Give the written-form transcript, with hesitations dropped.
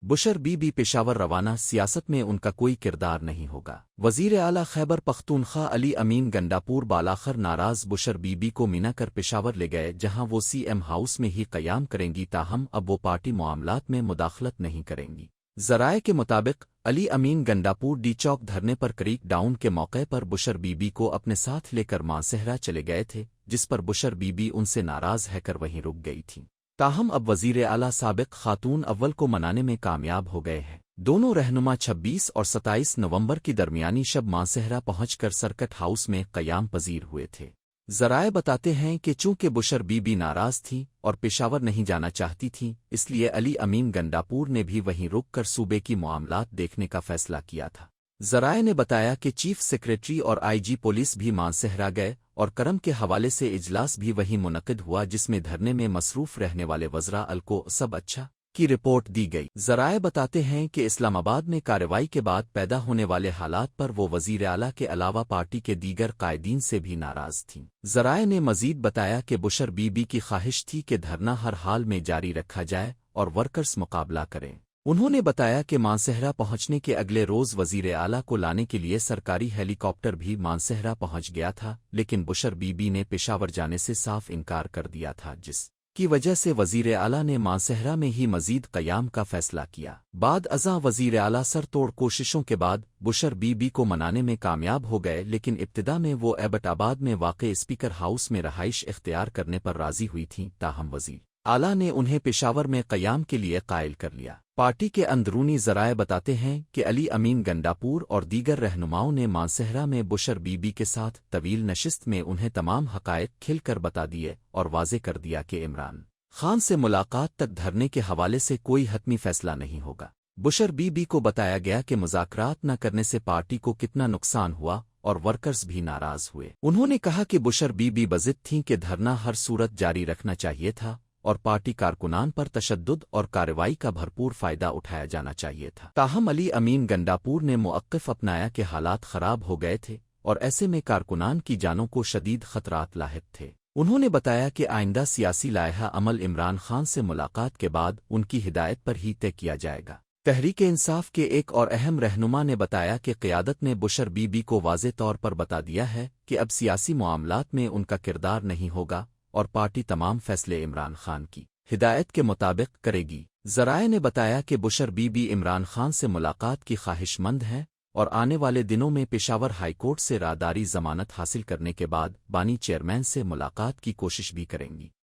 بشر be be Peshawar روانہ، سیاست میں ان کا کوئی کردار نہیں ہوگا۔ وزیر اعلیٰ خیبر پختونخوا علی امین گنڈاپور بالاخر ناراض بشر بی بی کو مینا کر پشاور لے گئے، جہاں وہ سی ایم ہاؤس میں ہی قیام کریں گی، تاہم اب وہ پارٹی معاملات میں مداخلت نہیں کریں گی۔ ذرائع کے مطابق علی امین گنڈاپور ڈی چوک دھرنے پر کریک ڈاؤن کے موقع پر بشر بی بی کو اپنے ساتھ لے کر مانسہرہ چلے گئے تھے، جس پر بشر بی بی ان سے ناراض ہے کر وہیں رک گئی تھیں۔ تاہم اب وزیر اعلیٰ سابق خاتون اول کو منانے میں کامیاب ہو گئے ہیں۔ دونوں رہنما 26 اور 27 نومبر کی درمیانی شب مانسہرہ پہنچ کر سرکٹ ہاؤس میں قیام پذیر ہوئے تھے۔ ذرائع بتاتے ہیں کہ چونکہ بشر بی بی ناراض تھیں اور پشاور نہیں جانا چاہتی تھیں، اس لیے علی امین گنڈاپور نے بھی وہیں رک کر صوبے کی معاملات دیکھنے کا فیصلہ کیا تھا۔ ذرائع نے بتایا کہ چیف سیکریٹری اور آئی جی پولیس بھی مانسہرہ گئے اور کرم کے حوالے سے اجلاس بھی وہیں منعقد ہوا، جس میں دھرنے میں مصروف رہنے والے وزراء کو سب اچھا کی رپورٹ دی گئی۔ ذرائع بتاتے ہیں کہ اسلام آباد میں کارروائی کے بعد پیدا ہونے والے حالات پر وہ وزیر اعلیٰ کے علاوہ پارٹی کے دیگر قائدین سے بھی ناراض تھیں۔ ذرائع نے مزید بتایا کہ بشر بی بی کی خواہش تھی کہ دھرنا ہر حال میں جاری رکھا جائے اور ورکرز مقابلہ کریں۔ انہوں نے بتایا کہ مانسہرہ پہنچنے کے اگلے روز وزیر اعلیٰ کو لانے کے لیے سرکاری ہیلی کاپٹر بھی مانسہرہ پہنچ گیا تھا، لیکن بشر بی بی نے پشاور جانے سے صاف انکار کر دیا تھا، جس کی وجہ سے وزیر اعلیٰ نے مانسہرہ میں ہی مزید قیام کا فیصلہ کیا۔ بعد ازاں وزیر اعلیٰ سر توڑ کوششوں کے بعد بشر بی بی کو منانے میں کامیاب ہو گئے، لیکن ابتدا میں وہ ایبٹ آباد میں واقع اسپیکر ہاؤس میں رہائش اختیار کرنے پر راضی ہوئی تھیں، تاہم وزیر اعلیٰ نے انہیں پشاور میں قیام کے لیے قائل کر لیا۔ پارٹی کے اندرونی ذرائع بتاتے ہیں کہ علی امین گنڈاپور اور دیگر رہنماؤں نے مانسہرہ میں بشر بی بی کے ساتھ طویل نشست میں انہیں تمام حقائق کھل کر بتا دیے اور واضح کر دیا کہ عمران خان سے ملاقات تک دھرنے کے حوالے سے کوئی حتمی فیصلہ نہیں ہوگا۔ بشر بی بی کو بتایا گیا کہ مذاکرات نہ کرنے سے پارٹی کو کتنا نقصان ہوا اور ورکرز بھی ناراض ہوئے۔ انہوں نے کہا کہ بشر بی بی بضد تھیں کہ دھرنا ہر صورت جاری رکھنا چاہیے تھا اور پارٹی کارکنان پر تشدد اور کارروائی کا بھرپور فائدہ اٹھایا جانا چاہیے تھا۔ تاہم علی امین گنڈاپور نے موقف اپنایا کہ حالات خراب ہو گئے تھے اور ایسے میں کارکنان کی جانوں کو شدید خطرات لاحق تھے۔ انہوں نے بتایا کہ آئندہ سیاسی لائحہ عمل عمران خان سے ملاقات کے بعد ان کی ہدایت پر ہی طے کیا جائے گا۔ تحریک انصاف کے ایک اور اہم رہنما نے بتایا کہ قیادت نے بشر بی بی کو واضح طور پر بتا دیا ہے کہ اب سیاسی معاملات میں ان کا کردار نہیں ہوگا اور پارٹی تمام فیصلے عمران خان کی ہدایت کے مطابق کرے گی۔ ذرائع نے بتایا کہ بشر بی بی عمران خان سے ملاقات کی خواہش مند ہیں اور آنے والے دنوں میں پشاور ہائی کورٹ سے راداری ضمانت حاصل کرنے کے بعد بانی چیئرمین سے ملاقات کی کوشش بھی کریں گی۔